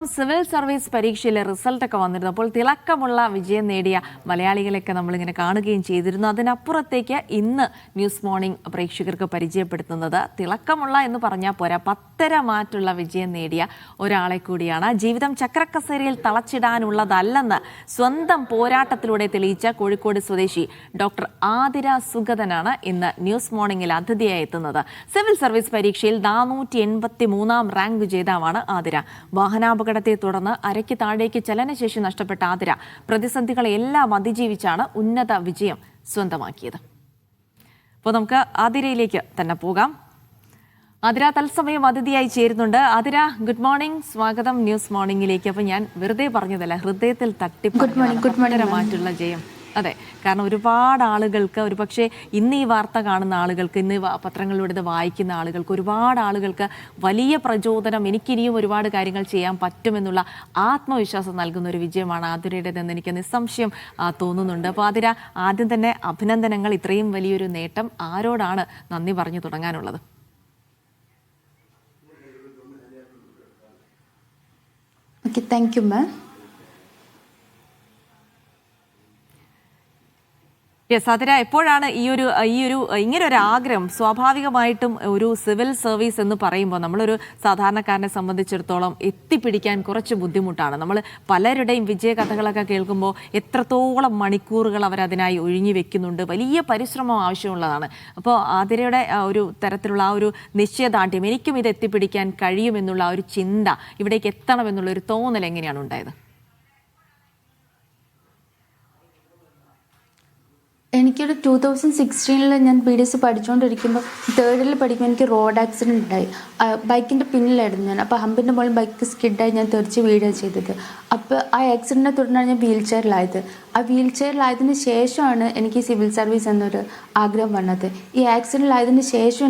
Civil service പരീക്ഷയിലെ റിസൾട്ടൊക്കെ വന്നിരുന്നു. അപ്പോൾ തിളക്കമുള്ള വിജയം നേടിയ മലയാളികളെയൊക്കെ നമ്മളിങ്ങനെ കാണുകയും ചെയ്തിരുന്നു. അതിനപ്പുറത്തേക്ക് ഇന്ന് ന്യൂസ് മോർണിംഗ് പ്രേക്ഷകർക്ക് പരിചയപ്പെടുത്തുന്നത് തിളക്കമുള്ള എന്ന് പറഞ്ഞാൽ പോരാ, 10 മാറ്റുള്ള വിജയം നേടിയ ഒരാളെ കൂടിയാണ്. ജീവിതം ചക്രക്കസേരയിൽ തളച്ചിടാനുള്ളതല്ലെന്ന് സ്വന്തം പോരാട്ടത്തിലൂടെ തെളിയിച്ച കോഴിക്കോട് സ്വദേശി ഡോക്ടർ ആതിര സുഗതനാണ് ഇന്ന് ന്യൂസ് മോർണിംഗിൽ അതിഥിയായി എത്തുന്നത്. സിവിൽ സർവീസ് പരീക്ഷയിൽ 483 റാങ്ക് ജേതാവാണ് ആതിര. വാഹനാപകടത്തെ തുടർന്ന് അരയ്ക്ക് താഴേക്ക് ചലനശേഷി നഷ്ടപ്പെട്ട ആതിര പ്രതിസന്ധികളെല്ലാം അതിജീവിച്ചാണ് ഉന്നത വിജയം സ്വന്തമാക്കിയത്. അപ്പോൾ നമുക്ക് ആതിരയിലേക്ക് തന്നെ പോകാം. ആതിര തത്സമയം അതിഥിയായി ചേരുന്നുണ്ട്. ആതിര, ഗുഡ് മോർണിംഗ്, സ്വാഗതം ന്യൂസ് മോർണിംഗിലേക്ക്. അപ്പോൾ ഞാൻ വെറുതെ പറഞ്ഞതല്ല, ഹൃദയത്തിൽ മാറ്റുള്ള ജയം. അതെ, കാരണം ഒരുപാട് ആളുകൾക്ക്, ഒരുപക്ഷെ ഇന്ന് ഈ വാർത്ത കാണുന്ന ആളുകൾക്ക്, ഇന്ന് പത്രങ്ങളിലൂടെ ഇത് വായിക്കുന്ന ആളുകൾക്ക്, ഒരുപാട് ആളുകൾക്ക് വലിയ പ്രചോദനം, എനിക്കിനിയും ഒരുപാട് കാര്യങ്ങൾ ചെയ്യാൻ പറ്റുമെന്നുള്ള ആത്മവിശ്വാസം നൽകുന്ന ഒരു വിജയമാണ് ആതിരയുടേതെന്ന് എനിക്ക് നിസ്സംശയം തോന്നുന്നുണ്ട്. അപ്പോൾ ആതിര, ആദ്യം തന്നെ അഭിനന്ദനങ്ങൾ. ഇത്രയും വലിയൊരു നേട്ടം ആരോടാണ് നന്ദി പറഞ്ഞു തുടങ്ങാനുള്ളത്? Okay, thank you, ma'am. Yes Athira, എപ്പോഴാണ് ഈ ഒരു ഇങ്ങനെ ഒരു ആഗ്രഹം? സ്വാഭാവികമായിട്ടും ഒരു സിവിൽ സർവീസ് എന്ന് പറയുമ്പോൾ നമ്മളൊരു സാധാരണക്കാരനെ സംബന്ധിച്ചിടത്തോളം എത്തിപ്പിടിക്കാൻ കുറച്ച് ബുദ്ധിമുട്ടാണ്. നമ്മൾ പലരുടെയും വിജയകഥകളൊക്കെ കേൾക്കുമ്പോൾ എത്രത്തോളം മണിക്കൂറുകൾ അവരതിനായി ഒഴിഞ്ഞു വെക്കുന്നുണ്ട്, വലിയ പരിശ്രമം ആവശ്യമുള്ളതാണ്. അപ്പോൾ ആതിരയുടെ ഒരു തരത്തിലുള്ള ആ ഒരു നിശ്ചയദാർഢ്യം, എനിക്കും ഇത് എത്തിപ്പിടിക്കാൻ കഴിയുമെന്നുള്ള ആ ഒരു ചിന്ത, ഇവിടേക്ക് എത്തണമെന്നുള്ള ഒരു തോന്നൽ എങ്ങനെയാണ് ഉണ്ടായത്? എനിക്കൊരു 2016 ഞാൻ BDS പഠിച്ചുകൊണ്ടിരിക്കുമ്പോൾ 3rd പഠിക്കുമ്പോൾ എനിക്ക് റോഡ് ആക്സിഡൻറ്റ് ഉണ്ടായി. ബൈക്കിൻ്റെ പിന്നിലായിരുന്നു ഞാൻ. അപ്പോൾ ഹമ്പിൻ്റെ മുകളിൽ ബൈക്ക് സ്കിഡായി ഞാൻ തെറിച്ച് വീഴുക ചെയ്തത്. അപ്പോൾ ആ ആക്സിഡൻറ്റിനെ തുടർന്നാണ് ഞാൻ വീൽ ചെയറിലായത്. ആ വീൽ ചെയറിലായതിന് ശേഷമാണ് എനിക്ക് സിവിൽ സർവീസ് എന്നൊരു ആഗ്രഹം വന്നത്. ഈ ആക്സിഡൻറ്റിലായതിന് ശേഷം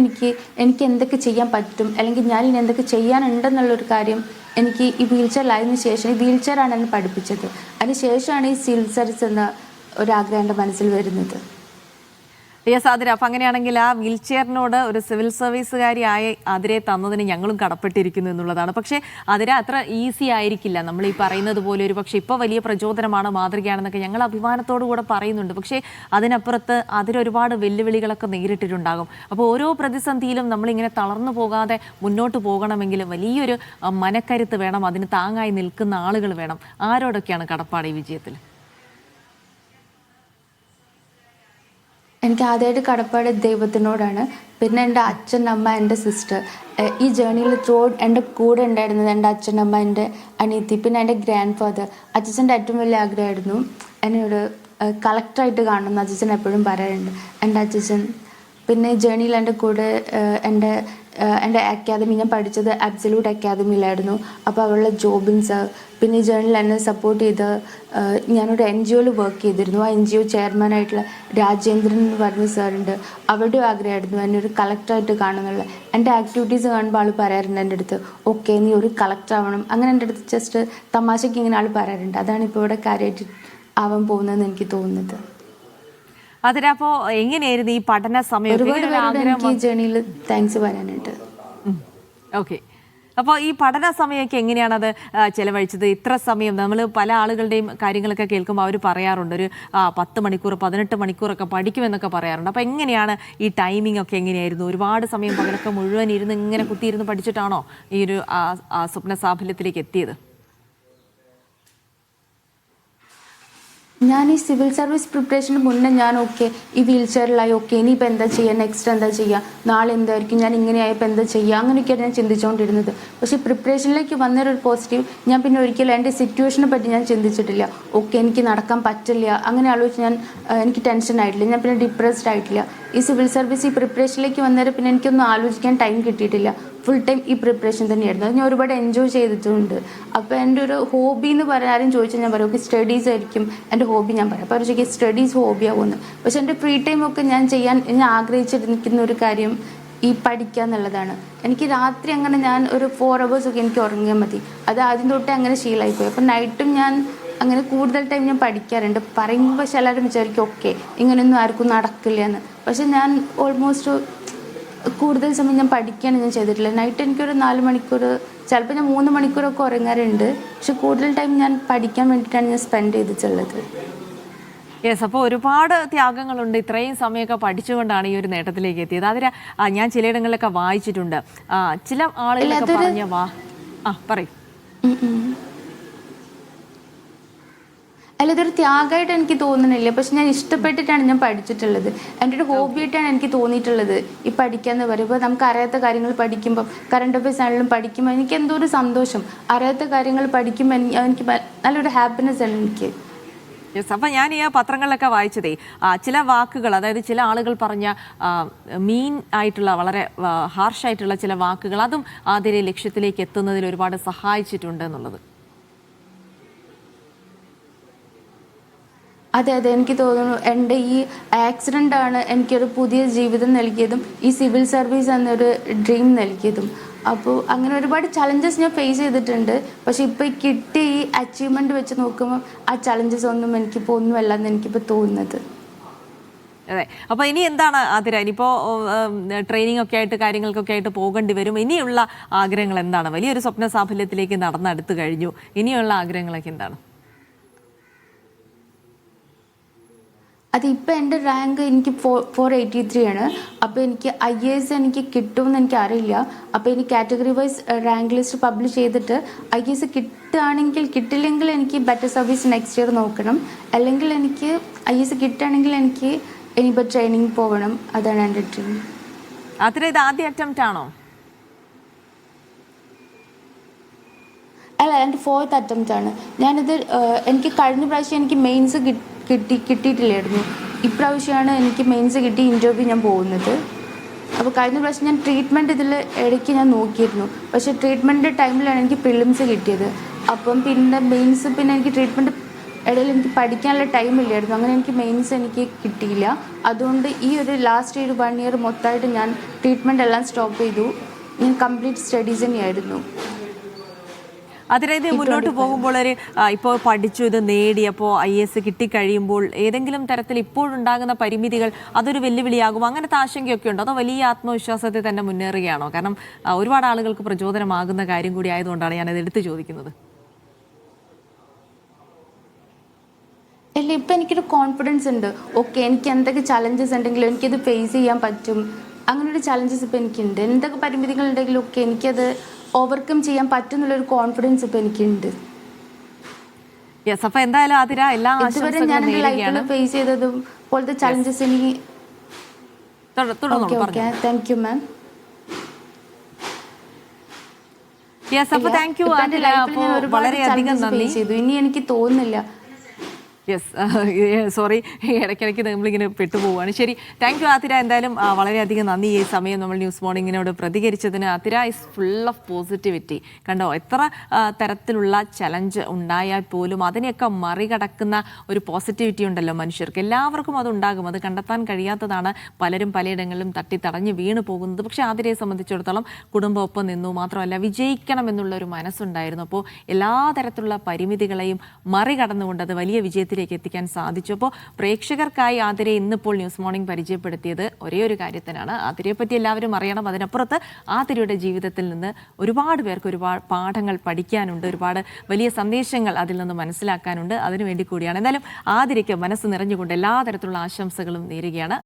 എനിക്ക് എന്തൊക്കെ ചെയ്യാൻ പറ്റും, അല്ലെങ്കിൽ ഞാൻ ഇനി എന്തൊക്കെ ചെയ്യാനുണ്ടെന്നുള്ളൊരു കാര്യം എനിക്ക് ഈ വീൽ ചെയറിലായതിനു ശേഷം, ഈ വീൽ ചെയറാണ് എന്നെ പഠിപ്പിച്ചത്. അതിന് ശേഷമാണ് ഈ സിവിൽ സർവീസ് എന്ന ഒരാഗ്രഹം എൻ്റെ മനസ്സിൽ വരുന്നത്. യെസ് ആതിര, അപ്പം അങ്ങനെയാണെങ്കിൽ ആ വീൽ ചെയറിനോട് ഒരു സിവിൽ സർവീസുകാരിയായി ആതിരയെ തന്നതിന് ഞങ്ങളും കടപ്പെട്ടിരിക്കുന്നു എന്നുള്ളതാണ്. പക്ഷേ ആതിര, അത്ര ഈസി ആയിരിക്കില്ല. നമ്മൾ ഈ പറയുന്നത് പോലെ ഒരു പക്ഷേ ഇപ്പോൾ വലിയ പ്രചോദനമാണ്, മാതൃകയാണെന്നൊക്കെ ഞങ്ങൾ അഭിമാനത്തോടു കൂടെ പറയുന്നുണ്ട്. പക്ഷേ അതിനപ്പുറത്ത് ആതിര ഒരുപാട് വെല്ലുവിളികളൊക്കെ നേരിട്ടിട്ടുണ്ടാകും. അപ്പോൾ ഓരോ പ്രതിസന്ധിയിലും നമ്മളിങ്ങനെ തളർന്നു പോകാതെ മുന്നോട്ട് പോകണമെങ്കിൽ വലിയൊരു മനക്കരുത്ത് വേണം, അതിന് താങ്ങായി നിൽക്കുന്ന ആളുകൾ വേണം. ആരോടൊക്കെയാണ് കടപ്പാട് ഈ വിജയത്തിൽ? എനിക്ക് ആദ്യമായിട്ട് കടപ്പാട് ദൈവത്തിനോടാണ്. പിന്നെ എൻ്റെ അച്ഛൻ, അമ്മ, എൻ്റെ സിസ്റ്റർ. ഈ ജേർണിയിൽ എൻ്റെ കൂടെ ഉണ്ടായിരുന്നത് എൻ്റെ അച്ഛൻ, അമ്മ, എൻ്റെ അനിയത്തി, പിന്നെ എൻ്റെ ഗ്രാൻഡ് ഫാദർ. അച്ഛൻ്റെ ഏറ്റവും വലിയ ആഗ്രഹമായിരുന്നു എന്നെ ഒരു കളക്ടറായിട്ട് കാണണമെന്ന് അച്ഛൻ എപ്പോഴും പറയാറുണ്ട്, എൻ്റെ അച്ഛൻ. പിന്നെ ഈ ജേർണിയിൽ എൻ്റെ കൂടെ എൻ്റെ അക്കാദമി, ഞാൻ പഠിച്ചത് അബ്സല്യൂട്ട് അക്കാദമിയിലായിരുന്നു. അപ്പോൾ അവളുടെ ജോബിൻ സാർ, പിന്നെ ഈ ജേർണിയിൽ എന്നെ സപ്പോർട്ട് ചെയ്ത് ഞാനൊരു NGOയിൽ വർക്ക് ചെയ്തിരുന്നു. ആ NGO ചെയർമാനായിട്ടുള്ള രാജേന്ദ്രൻ എന്ന് പറഞ്ഞ സാറുണ്ട്. അവരുടെയും ആഗ്രഹമായിരുന്നു എന്നെ ഒരു കളക്ടറായിട്ട് കാണുന്നുള്ള. എൻ്റെ ആക്ടിവിറ്റീസ് കാണുമ്പോൾ ആൾ പറയാറുണ്ട് എൻ്റെ അടുത്ത്, ഓക്കെ നീ ഒരു കളക്ടർ ആവണം, അങ്ങനെ എൻ്റെ അടുത്ത് ജസ്റ്റ് തമാശയ്ക്ക് ഇങ്ങനെ ആൾ പറയാറുണ്ട്. അതാണ് ഇപ്പോൾ ഇവിടെ കാര്യമായിട്ട് ആവാൻ പോകുന്നതെന്ന് എനിക്ക് തോന്നുന്നത്. അതിനപ്പോ എങ്ങനെയായിരുന്നു ഈ പഠന സമയം? ഒരുപാട് ജേർണിയിൽ താങ്ക്സ് പറയാനായിട്ട്. ഓക്കെ, അപ്പോൾ ഈ പഠന സമയമൊക്കെ എങ്ങനെയാണത് ചെലവഴിച്ചത്? ഇത്ര സമയം നമ്മൾ പല ആളുകളുടെയും കാര്യങ്ങളൊക്കെ കേൾക്കുമ്പോൾ അവർ പറയാറുണ്ട് ഒരു 10 മണിക്കൂർ 18 മണിക്കൂറൊക്കെ പഠിക്കുമെന്നൊക്കെ പറയാറുണ്ട്. അപ്പോൾ എങ്ങനെയാണ് ഈ ടൈമിംഗ് ഒക്കെ എങ്ങനെയായിരുന്നു? ഒരുപാട് സമയം പകലൊക്കെ മുഴുവൻ ഇരുന്ന് ഇങ്ങനെ കുത്തിയിരുന്ന് പഠിച്ചിട്ടാണോ ഈ ഒരു സ്വപ്ന സാഫല്യത്തിലേക്ക് എത്തിയത്? ഞാൻ ഈ സിവിൽ സർവീസ് പ്രിപ്പറേഷന് മുന്നേ ഞാൻ ഈ വീൽ ചെയറിലായി, ഇനിയിപ്പോൾ എന്താ ചെയ്യുക, നെക്സ്റ്റ് എന്താ ചെയ്യുക, നാളെ എന്തായിരിക്കും, ഞാൻ ഇങ്ങനെയായപ്പോൾ എന്താ ചെയ്യുക, അങ്ങനെയൊക്കെയാണ് ഞാൻ ചിന്തിച്ചുകൊണ്ടിരുന്നത്. പക്ഷേ പ്രിപ്പറേഷനിലേക്ക് വന്നൊരു പോസിറ്റീവ്, ഞാൻ പിന്നെ ഒരിക്കലും എൻ്റെ സിറ്റുവേഷനെ പറ്റി ഞാൻ ചിന്തിച്ചിട്ടില്ല. എനിക്ക് നടക്കാൻ പറ്റില്ല അങ്ങനെ ആലോചിച്ച് എനിക്ക് ടെൻഷൻ ആയിട്ടില്ല, ഞാൻ പിന്നെ ഡിപ്രസ്ഡ് ആയിട്ടില്ല. ഈ സിവിൽ സർവീസ് ഈ പ്രിപ്പറേഷനിലേക്ക് വന്നേരം പിന്നെ എനിക്കൊന്നും ആലോചിക്കാൻ ടൈം കിട്ടിയിട്ടില്ല. ഫുൾ ടൈം ഈ പ്രിപ്പറേഷൻ തന്നെയായിരുന്നു. അത് ഞാൻ ഒരുപാട് എൻജോയ് ചെയ്തിട്ടുണ്ട്. അപ്പോൾ എൻ്റെ ഒരു ഹോബി എന്ന് പറയാൻ ആരും ചോദിച്ചാൽ ഞാൻ പറയും സ്റ്റഡീസ് ആയിരിക്കും എൻ്റെ ഹോബി. ഞാൻ പറയാം അപ്പോൾ അവർക്ക് സ്റ്റഡീസ് ഹോബിയാവുമെന്ന്. പക്ഷെ എൻ്റെ ഫ്രീ ടൈമൊക്കെ ഞാൻ ആഗ്രഹിച്ചിരിക്കുന്ന ഒരു കാര്യം ഈ പഠിക്കുക എന്നുള്ളതാണ്. എനിക്ക് രാത്രി അങ്ങനെ ഞാൻ ഒരു 4 hours ഒക്കെ എനിക്ക് ഉറങ്ങിയാൽ മതി. അത് ആദ്യം തൊട്ടേ അങ്ങനെ ശീലമായിപ്പോയി. അപ്പോൾ നൈറ്റും ഞാൻ അങ്ങനെ കൂടുതൽ ടൈം ഞാൻ പഠിക്കാറുണ്ട്. പറയുമ്പോൾ എല്ലാവരും വിചാരിക്കും ഇങ്ങനെയൊന്നും ആർക്കും നടക്കില്ല എന്ന്. പക്ഷെ ഞാൻ ഓൾമോസ്റ്റ് കൂടുതൽ സമയം ഞാൻ പഠിക്കുകയാണ് ഞാൻ ചെയ്തിട്ടില്ല. നൈറ്റ് എനിക്കൊരു 4 മണിക്കൂർ, ചിലപ്പോൾ ഞാൻ 3 മണിക്കൂറൊക്കെ ഉറങ്ങാറുണ്ട്. പക്ഷെ കൂടുതൽ ടൈം ഞാൻ പഠിക്കാൻ വേണ്ടിയിട്ടാണ് ഞാൻ സ്പെൻഡ് ചെയ്തിട്ടുള്ളത്. യെസ്, അപ്പോൾ ഒരുപാട് ത്യാഗങ്ങളുണ്ട്. ഇത്രയും സമയമൊക്കെ പഠിച്ചുകൊണ്ടാണ് ഈ ഒരു നേട്ടത്തിലേക്ക് എത്തിയത്. അതിന് ഞാൻ ചിലയിടങ്ങളിലൊക്കെ വായിച്ചിട്ടുണ്ട്, ചില ആളുകളൊക്കെ പറഞ്ഞ പറയും. അല്ല, ഇതൊരു ത്യാഗമായിട്ട് എനിക്ക് തോന്നുന്നില്ല. പക്ഷെ ഞാൻ ഇഷ്ടപ്പെട്ടിട്ടാണ് ഞാൻ പഠിച്ചിട്ടുള്ളത്. എൻ്റെ ഒരു ഹോബിയായിട്ടാണ് എനിക്ക് തോന്നിയിട്ടുള്ളത് ഈ പഠിക്കാന്ന് പറയുമ്പോൾ. നമുക്ക് അറിയാത്ത കാര്യങ്ങൾ പഠിക്കുമ്പോൾ, കറണ്ട് അഫയേഴ്സ് ആണെങ്കിലും പഠിക്കുമ്പോൾ എനിക്ക് എന്തോ ഒരു സന്തോഷം. അറിയാത്ത കാര്യങ്ങൾ പഠിക്കുമ്പോൾ എനിക്ക് നല്ലൊരു ഹാപ്പിനെസ് ആണ് എനിക്ക്. യെസ്, അപ്പം ഞാൻ ഈ പത്രങ്ങളിലൊക്കെ വായിച്ചതേ ചില വാക്കുകൾ, അതായത് ചില ആളുകൾ പറഞ്ഞ മീൻ ആയിട്ടുള്ള വളരെ ഹാർഷായിട്ടുള്ള ചില വാക്കുകൾ, അതും ആതിരെ ലക്ഷ്യത്തിലേക്ക് എത്തുന്നതിൽ ഒരുപാട് സഹായിച്ചിട്ടുണ്ട് എന്നുള്ളത്. അതെ, എനിക്ക് തോന്നുന്നു എൻ്റെ ഈ ആക്സിഡൻ്റ് ആണ് എനിക്കൊരു പുതിയ ജീവിതം നൽകിയതും ഈ സിവിൽ സർവീസ് എന്നൊരു ഡ്രീം നൽകിയതും. അപ്പോൾ അങ്ങനെ ഒരുപാട് ചലഞ്ചസ് ഞാൻ ഫേസ് ചെയ്തിട്ടുണ്ട്. പക്ഷെ ഇപ്പോൾ ഈ കിട്ടിയ ഈ അച്ചീവ്മെൻറ്റ് വെച്ച് നോക്കുമ്പോൾ ആ ചലഞ്ചസ് ഒന്നും എനിക്കിപ്പോൾ ഒന്നുമല്ല എന്ന് എനിക്കിപ്പോൾ തോന്നുന്നത്. അതെ, അപ്പോൾ ഇനി എന്താണ് ആതിര? ഇനിയിപ്പോൾ ട്രെയിനിങ് ഒക്കെ ആയിട്ട് കാര്യങ്ങൾക്കൊക്കെ ആയിട്ട് പോകേണ്ടി വരും. ഇനിയുള്ള ആഗ്രഹങ്ങൾ എന്താണ്? വലിയൊരു സ്വപ്ന സാഫല്യത്തിലേക്ക് നടന്നെടുത്ത് കഴിഞ്ഞു. ഇനിയുള്ള ആഗ്രഹങ്ങളൊക്കെ എന്താണ്? അതിപ്പോൾ എൻ്റെ റാങ്ക് എനിക്ക് 483 ആണ്. അപ്പോൾ എനിക്ക് IAS എനിക്ക് കിട്ടുമെന്ന് എനിക്ക് അറിയില്ല. അപ്പോൾ എനിക്ക് category wise rank list publish ചെയ്തിട്ട് IAS കിട്ടുകയാണെങ്കിൽ, കിട്ടില്ലെങ്കിൽ എനിക്ക് ബെറ്റർ സർവീസ് നെക്സ്റ്റ് ഇയർ നോക്കണം. അല്ലെങ്കിൽ എനിക്ക് IAS കിട്ടുകയാണെങ്കിൽ എനിക്ക് ഇനിയിപ്പോൾ ട്രെയിനിങ് പോകണം. അതാണ് എൻ്റെ ഡ്രീം. അതിന് ഇത് ആദ്യ അറ്റംപ്റ്റ് ആണോ? അല്ല, എൻ്റെ 4th അറ്റംപ്റ്റ് ആണ്. ഞാനിത് എനിക്ക് കഴിഞ്ഞ പ്രാവശ്യം എനിക്ക് മെയിൻസ് കിട്ടിയിട്ടില്ലായിരുന്നു. ഇപ്രാവശ്യമാണ് എനിക്ക് മെയിൻസ് കിട്ടി ഇൻ്റർവ്യൂ ഞാൻ പോകുന്നത്. അപ്പോൾ കഴിഞ്ഞ പ്രാവശ്യം ഞാൻ ട്രീറ്റ്മെൻറ്റ് ഇതിൽ ഇടയ്ക്ക് ഞാൻ നോക്കിയിരുന്നു. പക്ഷേ ട്രീറ്റ്മെൻറ്റ് ടൈമിലാണ് എനിക്ക് പ്രിലിംസ് കിട്ടിയത്. അപ്പം പിന്നെ മെയിൻസ്, പിന്നെ എനിക്ക് ട്രീറ്റ്മെൻറ്റ് ഇടയിൽ എനിക്ക് പഠിക്കാനുള്ള ടൈമില്ലായിരുന്നു. അങ്ങനെ എനിക്ക് മെയിൻസ് എനിക്ക് കിട്ടിയില്ല. അതുകൊണ്ട് ഈ ഒരു ലാസ്റ്റ് ഒരു 1 ഇയർ മൊത്തമായിട്ട് ഞാൻ ട്രീറ്റ്മെൻറ്റ് എല്ലാം സ്റ്റോപ്പ് ചെയ്തു. ഞാൻ കംപ്ലീറ്റ് സ്റ്റഡീസ് തന്നെയായിരുന്നു. അതിനായത് മുന്നോട്ട് പോകുമ്പോൾ ഇപ്പോൾ പഠിച്ചു, ഇത് നേടി, അപ്പോൾ IAS കിട്ടിക്കഴിയുമ്പോൾ ഏതെങ്കിലും തരത്തിൽ ഇപ്പോഴുണ്ടാകുന്ന പരിമിതികൾ അതൊരു വെല്ലുവിളിയാകും, അങ്ങനത്തെ ആശങ്കയൊക്കെ ഉണ്ടോ? അതോ വലിയ ആത്മവിശ്വാസത്തിൽ തന്നെ മുന്നേറുകയാണോ? കാരണം ഒരുപാട് ആളുകൾക്ക് പ്രചോദനമാകുന്ന കാര്യം കൂടി ആയതുകൊണ്ടാണ് ഞാനത് എടുത്തു ചോദിക്കുന്നത്. അല്ല, ഇപ്പം എനിക്കൊരു കോൺഫിഡൻസ് ഉണ്ട്. ഓക്കെ, എനിക്ക് എന്തൊക്കെ ചലഞ്ചസ് ഉണ്ടെങ്കിലും എനിക്കത് ഫേസ് ചെയ്യാൻ പറ്റും. അങ്ങനൊരു ചലഞ്ചസ് ഇപ്പം എനിക്കുണ്ട്. എന്തൊക്കെ പരിമിതികൾ ഉണ്ടെങ്കിലും ഒക്കെ എനിക്കത് ഓവർകം ചെയ്യാൻ പറ്റുന്നുള്ളൊരു കോൺഫിഡൻസ് ഇപ്പം എനിക്കുണ്ട്. യെസ്, അപ്പോൾ എന്തായാലും ആതിര എല്ലാ ഇതുവരെ ഞാൻ എൻ്റെ ലൈഫിൽ ഫേസ് ചെയ്തതും പോലത്തെ ചലഞ്ചസ് എനിക്ക്. Okay, thank you ma'am. Yes, അപ്പോൾ താങ്ക് യു ആതിര. അപ്പോൾ വളരെയധികം നന്ദി. ഇനി എനിക്ക് തോന്നുന്നില്ല. യെസ്, സോറി, ഇടയ്ക്കിടയ്ക്ക് നമ്മളിങ്ങനെ പെട്ടുപോവുകയാണ്. ശരി, താങ്ക് യു ആതിര. എന്തായാലും വളരെയധികം നന്ദി ഈ സമയം നമ്മൾ ന്യൂസ് മോർണിംഗിനോട് പ്രതികരിച്ചതിന്. Athira is full of positivity. കണ്ടോ, എത്ര തരത്തിലുള്ള ചലഞ്ച് ഉണ്ടായാൽ പോലും അതിനെയൊക്കെ മറികടക്കുന്ന ഒരു പോസിറ്റിവിറ്റി ഉണ്ടല്ലോ മനുഷ്യർക്ക്. എല്ലാവർക്കും അതുണ്ടാകും, അത് കണ്ടെത്താൻ കഴിയാത്തതാണ്. പലരും പലയിടങ്ങളിലും തട്ടിത്തടഞ്ഞ് വീണ് പോകുന്നത്. പക്ഷേ ആതിരയെ സംബന്ധിച്ചിടത്തോളം കുടുംബം ഒപ്പം നിന്നു. മാത്രമല്ല, വിജയിക്കണം എന്നുള്ളൊരു മനസ്സുണ്ടായിരുന്നു. അപ്പോൾ എല്ലാ തരത്തിലുള്ള പരിമിതികളെയും മറികടന്നുകൊണ്ട് അത് വലിയ വിജയത്തിലേക്ക് എത്തിക്കാൻ സാധിച്ചു. അപ്പോൾ പ്രേക്ഷകർക്കായി ആതിരയെ ഇന്നിപ്പോൾ ന്യൂസ് മോർണിംഗ് പരിചയപ്പെടുത്തിയത് ഒരേ ഒരു കാര്യത്തിനാണ്. ആതിരയെ പറ്റി എല്ലാവരും അറിയണം. അതിനപ്പുറത്ത് ആതിരയുടെ ജീവിതത്തിൽ നിന്ന് ഒരുപാട് പേർക്ക് ഒരുപാട് പാഠങ്ങൾ പഠിക്കാനുണ്ട്, ഒരുപാട് വലിയ സന്ദേശങ്ങൾ അതിൽ നിന്ന് മനസ്സിലാക്കാനുണ്ട്. അതിനുവേണ്ടി കൂടിയാണ്. എന്തായാലും ആതിരയ്ക്ക് മനസ്സ് നിറഞ്ഞുകൊണ്ട് എല്ലാ തരത്തിലുള്ള ആശംസകളും നേരുകയാണ്.